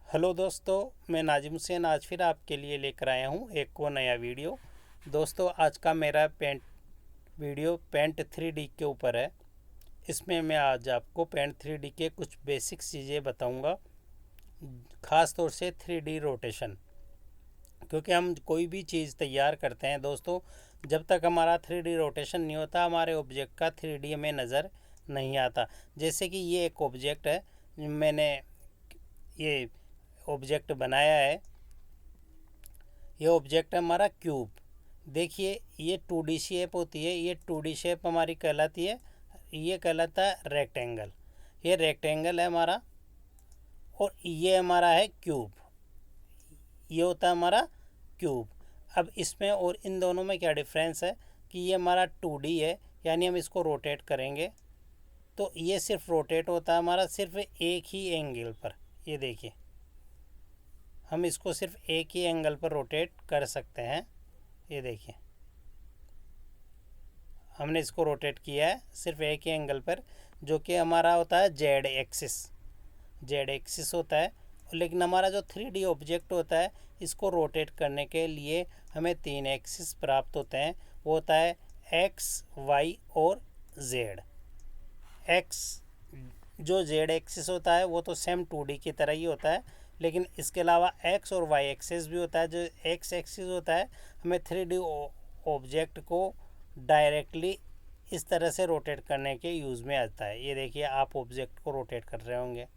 Hello दोस्तों, मैं नाजिम हुसैन आज फिर आपके लिए लेकर आया हूँ एक और नया वीडियो। दोस्तों, आज का मेरा पेंट 3D के ऊपर है। इसमें मैं आज आपको पेंट 3D के कुछ बेसिक चीज़ें बताऊँगा, ख़ास तौर से 3D रोटेशन। क्योंकि हम कोई भी चीज़ तैयार करते हैं दोस्तों, जब तक हमारा 3D रोटेशन नहीं होता हमारे ऑब्जेक्ट का 3D हमें नज़र नहीं आता। जैसे कि ये एक ऑब्जेक्ट है, मैंने ये ऑब्जेक्ट बनाया है। ये ऑब्जेक्ट है हमारा क्यूब। देखिए, ये 2D शेप होती है, ये 2D शेप हमारी कहलाती है, ये कहलाता है रेक्टेंगल। ये रेक्टेंगल है हमारा, और ये हमारा है क्यूब। ये होता है हमारा क्यूब। अब इसमें और इन दोनों में क्या डिफरेंस है कि ये हमारा 2D है, यानी हम इसको रोटेट करेंगे तो ये सिर्फ रोटेट होता है हमारा सिर्फ एक ही एंगल पर। ये देखिए, हम इसको सिर्फ एक ही एंगल पर रोटेट कर सकते हैं। ये देखिए, हमने इसको रोटेट किया है सिर्फ एक ही एंगल पर, जो कि हमारा होता है जेड एक्सिस होता है। लेकिन हमारा जो 3D ऑब्जेक्ट होता है, इसको रोटेट करने के लिए हमें 3 एक्सिस प्राप्त होते हैं। वो होता है एक्स, वाई और जेड। एक्स, जो जेड एक्सिस होता है वो तो सेम 2D की तरह ही होता है, लेकिन इसके अलावा एक्स और वाई एक्सिस भी होता है। जो एक्स एक्सिस होता है, हमें 3D ऑब्जेक्ट को डायरेक्टली इस तरह से रोटेट करने के यूज़ में आता है। ये देखिए, आप ऑब्जेक्ट को रोटेट कर रहे होंगे।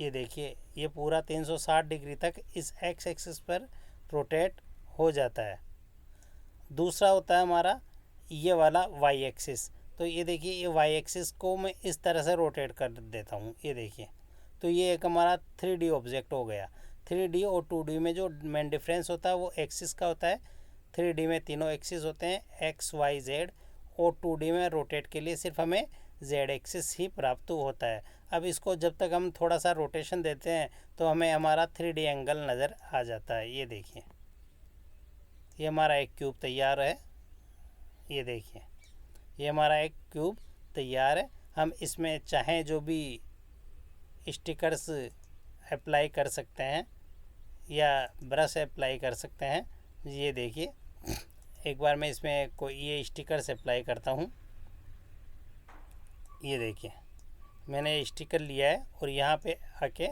ये देखिए, ये पूरा 360 डिग्री तक इस एक्स एक्सिस पर रोटेट हो जाता है। दूसरा होता है हमारा ये वाला वाई एक्सिस। तो ये देखिए, ये वाई एक्सिस को मैं इस तरह से रोटेट कर देता हूँ। ये देखिए, तो ये एक हमारा 3D ऑब्जेक्ट हो गया। 3D और 2D में जो मेन डिफरेंस होता है वो एक्सिस का होता है। 3D में तीनों एक्सिस होते हैं, एक्स, वाई, जेड, और 2D में रोटेट के लिए सिर्फ हमें जेड एक्सिस ही प्राप्त होता है। अब इसको जब तक हम थोड़ा सा रोटेशन देते हैं तो हमें हमारा 3D एंगल नज़र आ जाता है। ये देखिए, ये हमारा एक क्यूब तैयार है। ये देखिए, ये हमारा एक क्यूब तैयार है। हम इसमें चाहें जो भी स्टिकर्स अप्लाई कर सकते हैं या ब्रश अप्लाई कर सकते हैं। ये देखिए, एक बार मैं इसमें कोई ये स्टिकर्स अप्लाई करता हूँ। ये देखिए, मैंने स्टिकर लिया है और यहाँ पे आके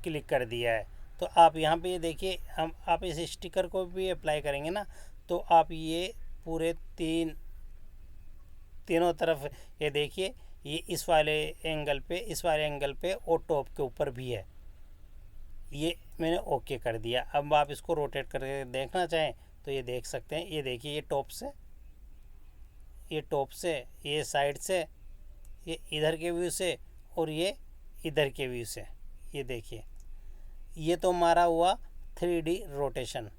क्लिक कर दिया है। तो आप यहाँ पे ये देखिए, हम आप इस स्टिकर को भी अप्लाई करेंगे ना, तो आप ये पूरे तीनों तरफ, ये देखिए, ये इस वाले एंगल पे और टॉप के ऊपर भी है। ये मैंने ओके कर दिया। अब आप इसको रोटेट करके देखना चाहें तो ये देख सकते हैं। ये देखिए, ये टॉप से, ये साइड से, ये इधर के व्यू से, और ये इधर के व्यू से। ये देखिए, ये तो हमारा हुआ 3D रोटेशन।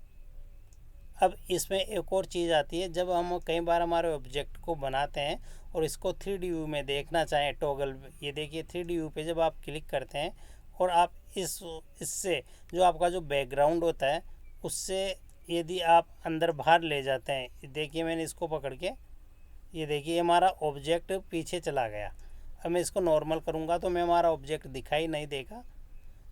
अब इसमें एक और चीज़ आती है, जब हम कई बार हमारे ऑब्जेक्ट को बनाते हैं और इसको 3D व्यू में देखना चाहें, टॉगल, ये देखिए 3D व्यू पे जब आप क्लिक करते हैं और आप इससे जो आपका जो बैकग्राउंड होता है उससे यदि आप अंदर बाहर ले जाते हैं, देखिए मैंने इसको पकड़ के, ये देखिए हमारा ऑब्जेक्ट पीछे चला गया। अब मैं इसको नॉर्मल करूँगा तो मैं हमारा ऑब्जेक्ट दिखाई नहीं देगा,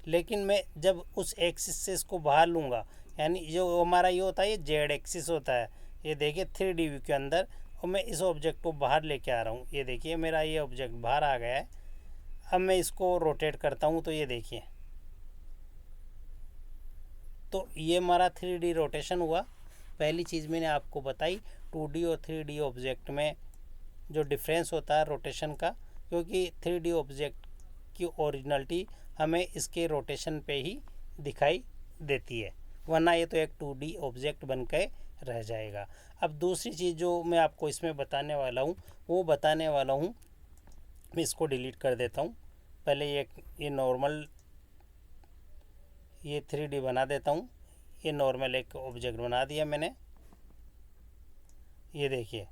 लेकिन मैं जब उस एक्सिस से इसको बाहर लूँगा, यानी जो हमारा ये होता है, ये जेड एक्सिस होता है। ये देखिए 3D व्यू के अंदर, और मैं इस ऑब्जेक्ट को बाहर लेके आ रहा हूँ। ये देखिए, मेरा ये ऑब्जेक्ट बाहर आ गया है। अब मैं इसको रोटेट करता हूँ तो ये देखिए, तो ये हमारा 3D रोटेशन हुआ। पहली चीज़ मैंने आपको बताई 2D और 3D ऑब्जेक्ट में जो डिफरेंस होता है रोटेशन का, क्योंकि 3D ऑब्जेक्ट की ओरिजिनलिटी हमें इसके रोटेशन पे ही दिखाई देती है, वरना ये तो एक 2D ऑब्जेक्ट बन के रह जाएगा। अब दूसरी चीज़ जो मैं आपको इसमें बताने वाला हूँ, वो बताने वाला हूँ, मैं इसको डिलीट कर देता हूँ। पहले ये नॉर्मल, ये 3D बना देता हूँ। ये नॉर्मल एक ऑब्जेक्ट बना दिया मैंने। ये देखिए,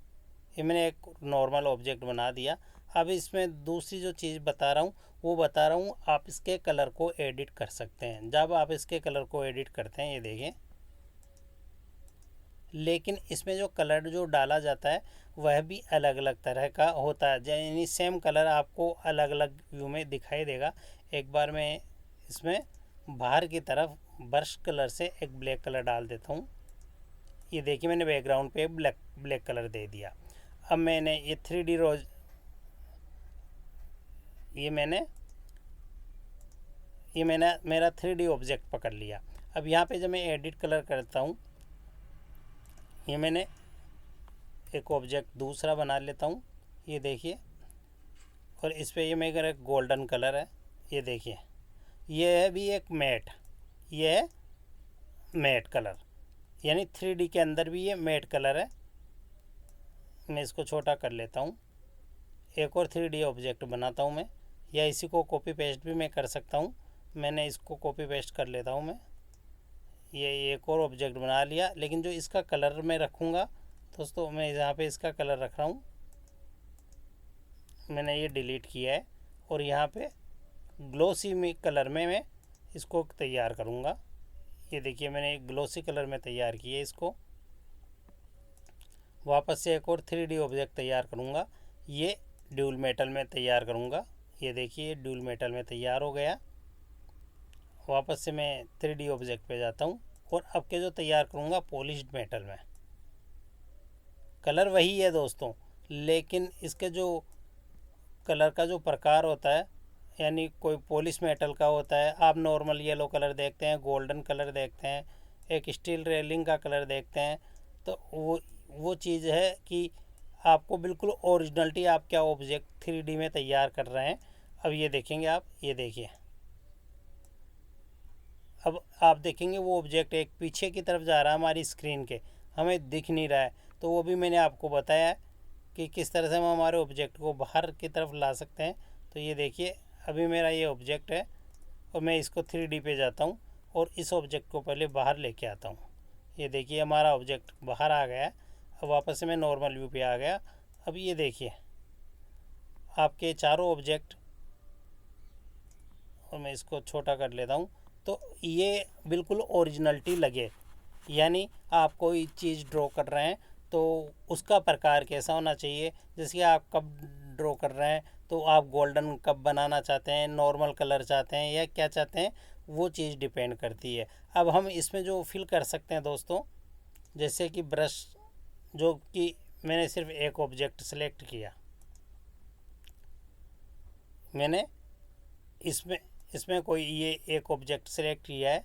ये मैंने एक नॉर्मल ऑब्जेक्ट बना दिया। अब इसमें दूसरी जो चीज़ बता रहा हूँ वो बता रहा हूँ, आप इसके कलर को एडिट कर सकते हैं। जब आप इसके कलर को एडिट करते हैं, ये देखें, लेकिन इसमें जो कलर जो डाला जाता है वह भी अलग अलग तरह का होता है, यानी सेम कलर आपको अलग अलग व्यू में दिखाई देगा। एक बार मैं इसमें बाहर की तरफ ब्रश कलर से एक ब्लैक कलर डाल देता हूँ। ये देखिए मैंने बैकग्राउंड पे ब्लैक ब्लैक कलर दे दिया। अब मैंने ये 3D रोज ये मैंने मेरा 3D ऑब्जेक्ट पकड़ लिया। अब यहाँ पे जब मैं एडिट कलर करता हूँ, ये मैंने एक ऑब्जेक्ट दूसरा बना लेता हूँ, ये देखिए, और इस पे ये मेरा एक गोल्डन कलर है, ये देखिए। ये है भी एक मैट, ये है मैट कलर, यानी 3D के अंदर भी ये मैट कलर है। मैं इसको छोटा कर लेता हूँ, एक और 3D ऑब्जेक्ट बनाता हूँ मैं, या इसी को कॉपी पेस्ट भी मैं कर सकता हूँ। मैंने इसको कॉपी पेस्ट कर लेता हूँ मैं, ये एक और ऑब्जेक्ट बना लिया। लेकिन जो इसका कलर मैं रखूँगा दोस्तों, मैं यहाँ पे इसका कलर रख रहा हूँ, मैंने ये डिलीट किया है, और यहाँ पे ग्लोसी में कलर में मैं इसको तैयार करूँगा। ये देखिए मैंने एक ग्लोसी कलर में तैयार किया है इसको। वापस से एक और 3D ऑब्जेक्ट तैयार करूँगा, ये ड्यूल मेटल में तैयार करूँगा। ये देखिए ड्यूल मेटल में तैयार हो गया। वापस से मैं 3D ऑब्जेक्ट पे जाता हूँ, और अब के जो तैयार करूँगा पॉलिश्ड मेटल में। कलर वही है दोस्तों, लेकिन इसके जो कलर का जो प्रकार होता है, यानी कोई पॉलिश मेटल का होता है, आप नॉर्मल येलो कलर देखते हैं, गोल्डन कलर देखते हैं, एक स्टील रेलिंग का कलर देखते हैं, तो वो चीज़ है कि आपको बिल्कुल ओरिजिनलिटी आप क्या ऑब्जेक्ट 3D में तैयार कर रहे हैं। अब ये देखेंगे आप, ये देखिए, अब आप देखेंगे वो ऑब्जेक्ट एक पीछे की तरफ जा रहा है हमारी स्क्रीन के, हमें दिख नहीं रहा है। तो वो भी मैंने आपको बताया है कि किस तरह से हम हमारे ऑब्जेक्ट को बाहर की तरफ ला सकते हैं। तो ये देखिए अभी मेरा ये ऑब्जेक्ट है, और मैं इसको 3D पे जाता हूँ और इस ऑब्जेक्ट को पहले बाहर लेके आता हूँ। ये देखिए हमारा ऑब्जेक्ट बाहर आ गया है। अब वापस से मैं नॉर्मल व्यू पे आ गया। अब ये देखिए आपके चारों ऑब्जेक्ट, और मैं इसको छोटा कर लेता हूँ, तो ये बिल्कुल ओरिजिनलिटी लगे, यानी आप कोई चीज़ ड्रॉ कर रहे हैं तो उसका प्रकार कैसा होना चाहिए। जैसे कि आप कप ड्रॉ कर रहे हैं, तो आप गोल्डन कप बनाना चाहते हैं, नॉर्मल कलर चाहते हैं, या क्या चाहते हैं, वो चीज़ डिपेंड करती है। अब हम इसमें जो फिल कर सकते हैं दोस्तों, जैसे कि ब्रश, जो कि मैंने सिर्फ एक ऑब्जेक्ट सेलेक्ट किया, मैंने इसमें इसमें कोई ये एक ऑब्जेक्ट सेलेक्ट किया है,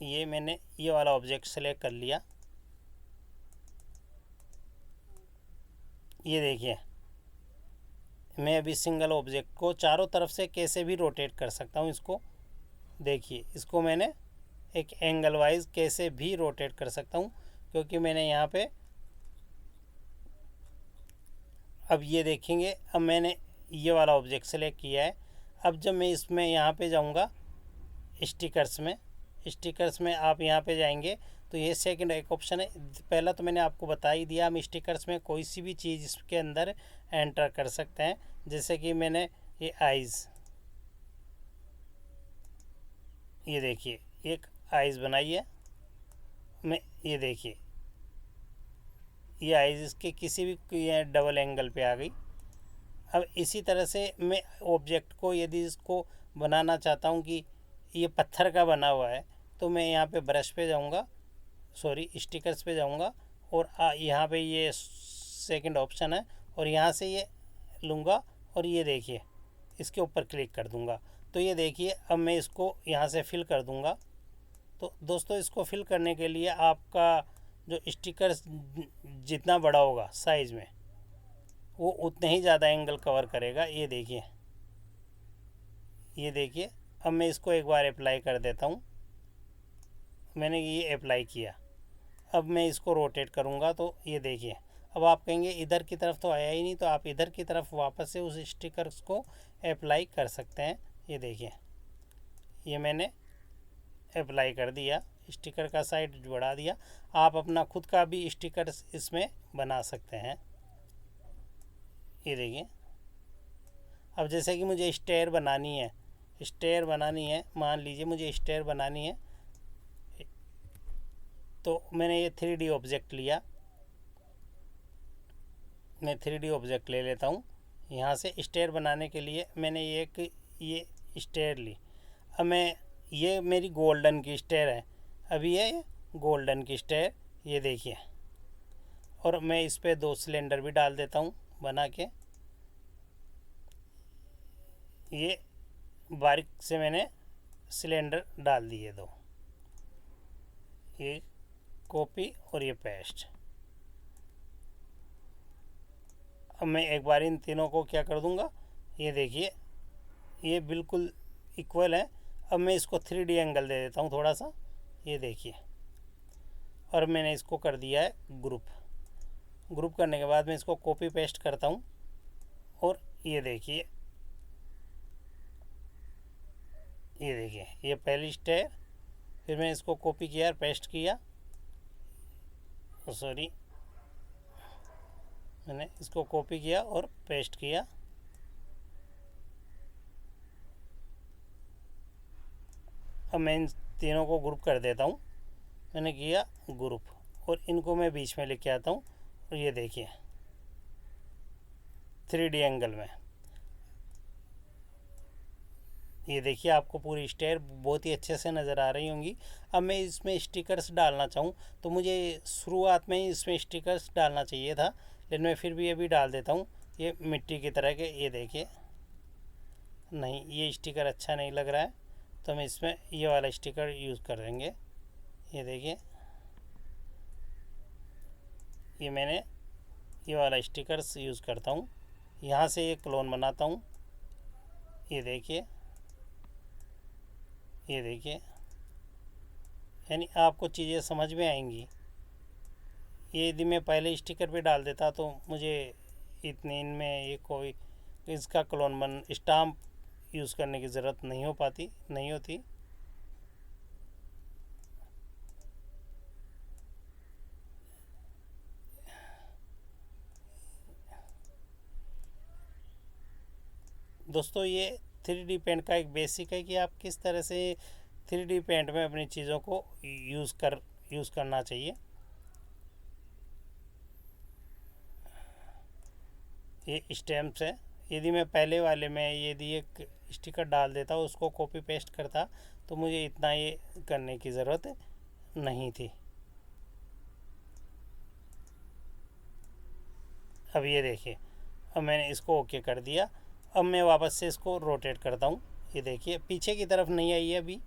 ये मैंने ये वाला ऑब्जेक्ट सेलेक्ट कर लिया। ये देखिए मैं अभी सिंगल ऑब्जेक्ट को चारों तरफ से कैसे भी रोटेट कर सकता हूँ। इसको देखिए, इसको मैंने एक एंगल वाइज कैसे भी रोटेट कर सकता हूँ, क्योंकि मैंने यहाँ पे, अब ये देखेंगे, अब मैंने ये वाला ऑब्जेक्ट सेलेक्ट किया है। अब जब मैं इसमें यहाँ पे जाऊँगा स्टिकर्स में आप यहाँ पे जाएंगे तो ये सेकंड एक ऑप्शन है। पहला तो मैंने आपको बता ही दिया, हम स्टिकर्स में कोई सी भी चीज़ इसके अंदर एंटर कर सकते हैं। जैसे कि मैंने ये आइज़, ये देखिए एक आइज़ बनाई है मैं, ये देखिए ये आइज़ इसके किसी भी डबल एंगल पे आ गई। अब इसी तरह से मैं ऑब्जेक्ट को, यदि इसको बनाना चाहता हूँ कि ये पत्थर का बना हुआ है, तो मैं यहाँ पे ब्रश पे जाऊँगा, सॉरी स्टिकर्स पे जाऊँगा, और यहाँ पे ये सेकंड ऑप्शन है, और यहाँ से ये लूँगा, और ये देखिए इसके ऊपर क्लिक कर दूँगा। तो ये देखिए अब मैं इसको यहाँ से फिल कर दूँगा। तो दोस्तों इसको फिल करने के लिए आपका जो स्टिकर जितना बड़ा होगा साइज़ में, वो उतने ही ज़्यादा एंगल कवर करेगा। ये देखिए, ये देखिए अब मैं इसको एक बार अप्लाई कर देता हूँ। मैंने ये अप्लाई किया, अब मैं इसको रोटेट करूँगा, तो ये देखिए अब आप कहेंगे इधर की तरफ तो आया ही नहीं, तो आप इधर की तरफ वापस से उस स्टिकर्स को अप्लाई कर सकते हैं। ये देखिए ये मैंने अप्लाई कर दिया, स्टिकर का साइड बढ़ा दिया। आप अपना खुद का भी स्टिकर इसमें बना सकते हैं। ये देखिए अब जैसे कि मुझे स्टेयर बनानी है, मान लीजिए मुझे स्टेयर बनानी है, तो मैंने ये 3D ऑब्जेक्ट लिया, मैं 3D ऑब्जेक्ट ले लेता हूँ। यहाँ से स्टेयर बनाने के लिए मैंने ये स्टेयर ली। अब मैं, ये मेरी गोल्डन की स्टेयर है, अभी ये गोल्डन की स्टेयर, ये देखिए। और मैं इस पर 2 सिलेंडर भी डाल देता हूँ बना के। ये बारीक से मैंने सिलेंडर डाल दिए 2, ये कॉपी और ये पेस्ट। अब मैं एक बार इन तीनों को क्या कर दूंगा, ये देखिए ये बिल्कुल इक्वल है। अब मैं इसको 3D एंगल दे देता हूँ थोड़ा सा, ये देखिए। और मैंने इसको कर दिया है ग्रुप करने के बाद मैं इसको कॉपी पेस्ट करता हूँ। और ये देखिए ये पहली स्टेयर, फिर मैं इसको कॉपी किया और पेस्ट किया, सॉरी मैंने इसको कॉपी किया और पेस्ट किया। अब मैं इन तीनों को ग्रुप कर देता हूँ, मैंने किया ग्रुप, और इनको मैं बीच में लेके आता हूँ। और ये देखिए 3D एंगल में, ये देखिए आपको पूरी स्टेयर बहुत ही अच्छे से नज़र आ रही होंगी। अब मैं इसमें स्टिकर्स डालना चाहूँ तो मुझे शुरुआत में ही इसमें स्टिकर्स डालना चाहिए था, लेकिन मैं फिर भी ये भी डाल देता हूँ। ये मिट्टी की तरह के, ये देखिए, नहीं ये स्टिकर अच्छा नहीं लग रहा है, तो हम इसमें ये वाला स्टिकर यूज़ कर देंगे। ये देखिए ये मैंने ये वाला स्टिकर्स यूज़ करता हूँ, यहाँ से ये क्लोन बनाता हूँ। ये देखिए यानी आपको चीज़ें समझ में आएंगी। ये यदि मैं पहले स्टिकर पे डाल देता तो मुझे इतने इनमें ये कोई इसका क्लोन स्टाम्प यूज़ करने की ज़रूरत नहीं होती। दोस्तों ये 3D पेंट का एक बेसिक है कि आप किस तरह से 3D पेंट में अपनी चीज़ों को यूज़ करना चाहिए। ये स्टैम्प्स है, यदि मैं पहले वाले में यदि एक स्टिकर डाल देता उसको कॉपी पेस्ट करता तो मुझे इतना ये करने की ज़रूरत नहीं थी। अब ये देखिए, अब मैंने इसको ओके कर दिया। अब मैं वापस से इसको रोटेट करता हूँ। ये देखिए पीछे की तरफ नहीं आई है अभी,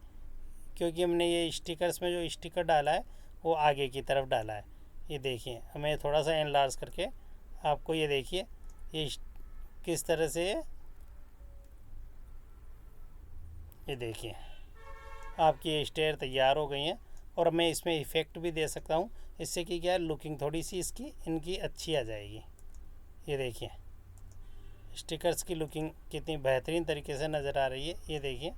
क्योंकि हमने ये स्टिकर्स में जो स्टिकर डाला है वो आगे की तरफ डाला है। ये देखिए हमें थोड़ा सा एनलार्ज करके आपको ये देखिए ये किस तरह से, ये देखिए आपकी ये स्टेयर तैयार हो गई हैं। और मैं इसमें इफ़ेक्ट भी दे सकता हूँ, इससे कि क्या लुकिंग थोड़ी सी इनकी अच्छी आ जाएगी। ये देखिए स्टिकर्स की लुकिंग कितनी बेहतरीन तरीके से नज़र आ रही है। ये देखिए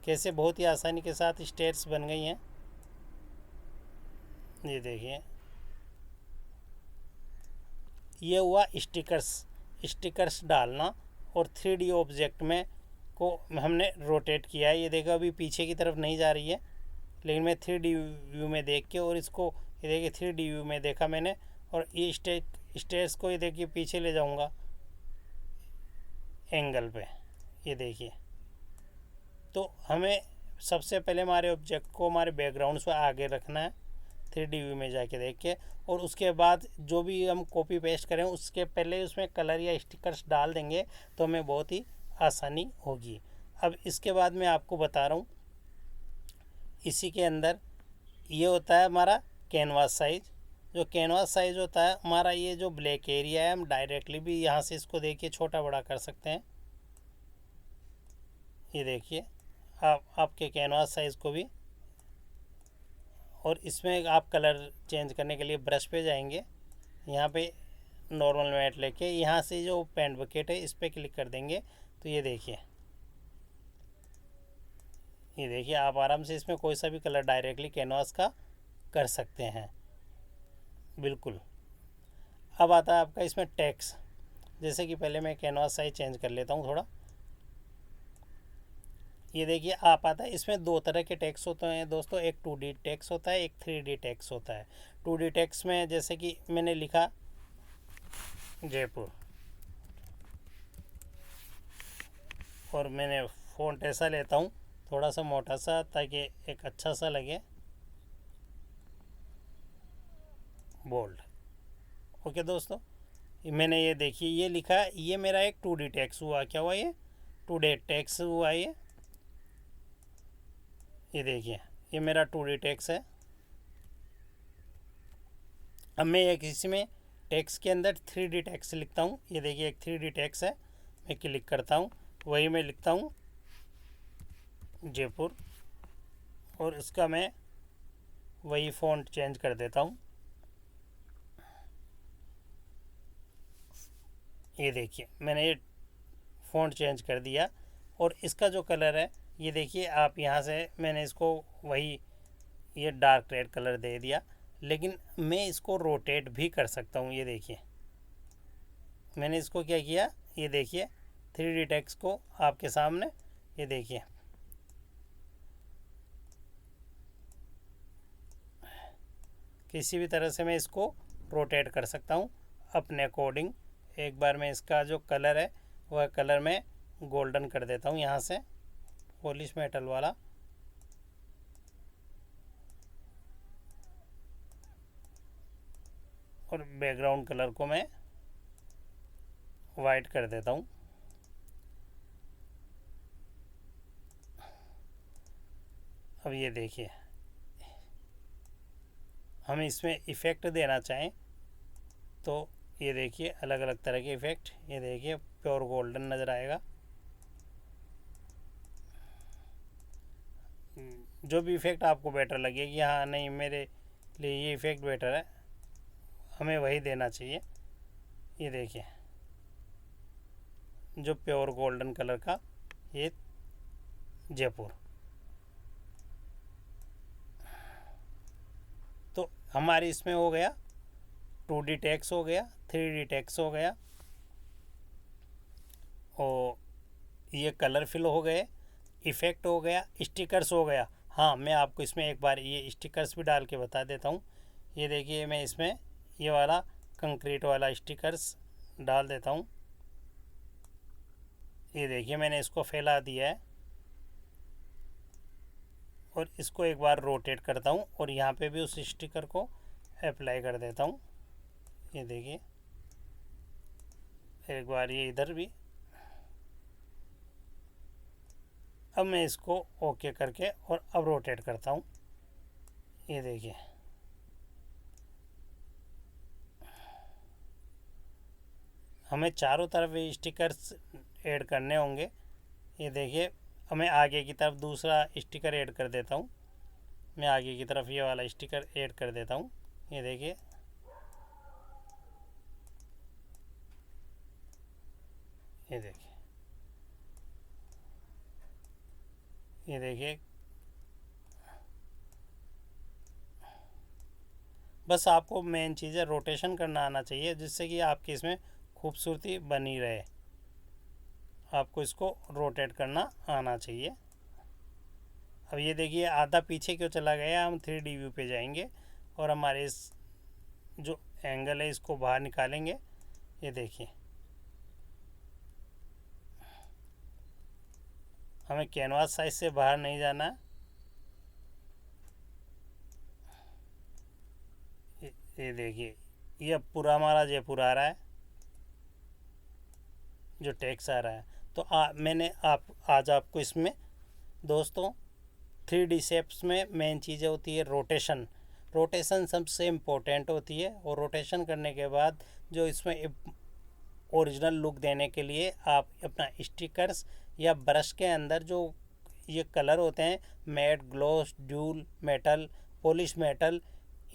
कैसे बहुत ही आसानी के साथ स्टेयर्स बन गई हैं। ये देखिए ये हुआ स्टिकर्स डालना, और 3D ऑब्जेक्ट में को हमने रोटेट किया है। ये देखो अभी पीछे की तरफ नहीं जा रही है, लेकिन मैं 3D व्यू में देख के, और इसको ये देखिए 3D व्यू में देखा मैंने, और ये स्टेयर्स को ये देखिए पीछे ले जाऊंगा एंगल पे। ये देखिए तो हमें सबसे पहले हमारे ऑब्जेक्ट को हमारे बैकग्राउंड से आगे रखना है 3D व्यू में जाके देख के, और उसके बाद जो भी हम कॉपी पेस्ट करें उसके पहले उसमें कलर या स्टिकर्स डाल देंगे तो हमें बहुत ही आसानी होगी। अब इसके बाद मैं आपको बता रहा हूँ, इसी के अंदर ये होता है हमारा कैनवास साइज़। जो कैनवास साइज़ होता है हमारा, ये जो ब्लैक एरिया है हम डायरेक्टली भी यहाँ से इसको देखिए छोटा बड़ा कर सकते हैं। ये देखिए आपके कैनवास साइज़ को भी, और इसमें आप कलर चेंज करने के लिए ब्रश पे जाएंगे, यहाँ पे नॉर्मल मैट लेके यहाँ से जो पेंट बकेट है इस पर क्लिक कर देंगे तो ये देखिए आप आराम से इसमें कोई सा भी कलर डायरेक्टली कैनवास का कर सकते हैं बिल्कुल। अब आता है आपका इसमें टेक्स्ट। जैसे कि पहले मैं कैनवास साइज चेंज कर लेता हूँ थोड़ा। ये देखिए आ पाता है। इसमें दो तरह के टेक्स्ट होते हैं दोस्तों, एक 2D टेक्स्ट होता है, एक 3D टेक्स्ट होता है। 2D टेक्स्ट में जैसे कि मैंने लिखा जयपुर, और मैंने फ़ॉन्ट ऐसा लेता हूँ थोड़ा सा मोटा सा, ताकि एक अच्छा सा लगे, बोल्ड। ओके दोस्तों, मैंने ये देखिए ये लिखा है, ये मेरा एक 2D टेक्स्ट हुआ। क्या हुआ? ये 2D टेक्स्ट हुआ। ये देखिए ये मेरा 2D टेक्स्ट है। अब मैं एक इसमें टेक्स्ट के अंदर 3D टेक्स्ट लिखता हूँ। ये देखिए एक 3D टेक्स्ट है, मैं क्लिक करता हूँ, वही मैं लिखता हूँ जयपुर, और इसका मैं वही फ़ॉन्ट चेंज कर देता हूँ। ये देखिए मैंने ये फ़ॉन्ट चेंज कर दिया, और इसका जो कलर है ये देखिए आप यहाँ से मैंने इसको वही ये डार्क रेड कलर दे दिया, लेकिन मैं इसको रोटेट भी कर सकता हूँ। ये देखिए मैंने इसको क्या किया, ये देखिए 3D टेक्स्ट को आपके सामने, ये देखिए किसी भी तरह से मैं इसको रोटेट कर सकता हूँ अपने अकॉर्डिंग। एक बार मैं इसका जो कलर है वह कलर मैं गोल्डन कर देता हूँ यहाँ से, पॉलिश मेटल वाला, और बैकग्राउंड कलर को मैं वाइट कर देता हूँ। अब ये देखिए हम इसमें इफ़ेक्ट देना चाहें तो ये देखिए अलग अलग तरह के इफ़ेक्ट, ये देखिए प्योर गोल्डन नज़र आएगा। जो भी इफ़ेक्ट आपको बेटर लगे कि हाँ नहीं मेरे लिए ये इफ़ेक्ट बेटर है, हमें वही देना चाहिए। ये देखिए जो प्योर गोल्डन कलर का ये जयपुर। तो हमारी इसमें हो गया 2D टेक्स्ट हो गया, 3D टेक्स्ट हो गया, और ये कलर फिल हो गए, इफ़ेक्ट हो गया, स्टिकर्स हो गया। हाँ मैं आपको इसमें एक बार ये स्टिकर्स भी डाल के बता देता हूँ। ये देखिए मैं इसमें ये वाला कंक्रीट वाला स्टिकर्स डाल देता हूँ। ये देखिए मैंने इसको फैला दिया है, और इसको एक बार रोटेट करता हूँ, और यहाँ पे भी उस स्टिकर को अप्लाई कर देता हूँ। ये देखिए एक बार ये इधर भी। अब मैं इसको ओके करके और अब रोटेट करता हूँ। ये देखिए हमें चारों तरफ ये स्टिकर्स ऐड करने होंगे। ये देखिए अब मैं आगे की तरफ दूसरा स्टिकर ऐड कर देता हूँ। मैं आगे की तरफ ये वाला स्टिकर ऐड कर देता हूँ। ये देखिए ये देखिए ये देखिए बस आपको मेन चीज़ है रोटेशन करना आना चाहिए, जिससे कि आपकी इसमें खूबसूरती बनी रहे। आपको इसको रोटेट करना आना चाहिए। अब ये देखिए आधा पीछे क्यों चला गया, हम 3D व्यू पे जाएंगे और हमारे इस जो एंगल है इसको बाहर निकालेंगे। ये देखिए हमें कैनवास साइज से बाहर नहीं जाना। ये देखिए ये पूरा हमारा जयपुर आ रहा है, जो टेक्स्ट आ रहा है। तो मैंने आज आपको इसमें दोस्तों 3D शेप्स में मेन चीज़ें होती है रोटेशन। रोटेशन सबसे इम्पोर्टेंट होती है, और रोटेशन करने के बाद जो इसमें ओरिजिनल लुक देने के लिए आप अपना स्टिकर्स या ब्रश के अंदर जो ये कलर होते हैं matte, gloss, dual metal, polish metal,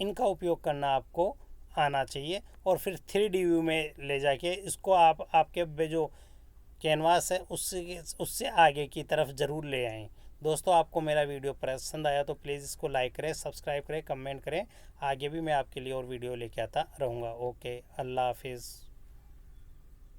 इनका उपयोग करना आपको आना चाहिए। और फिर 3D व्यू में ले जाके इसको आप आपके जो कैनवास है उससे आगे की तरफ ज़रूर ले आएँ। दोस्तों आपको मेरा वीडियो पसंद आया तो प्लीज़ इसको लाइक करें, सब्सक्राइब करें, कमेंट करें। आगे भी मैं आपके लिए और वीडियो लेके आता रहूँगा। ओके, अल्लाह हाफिज़।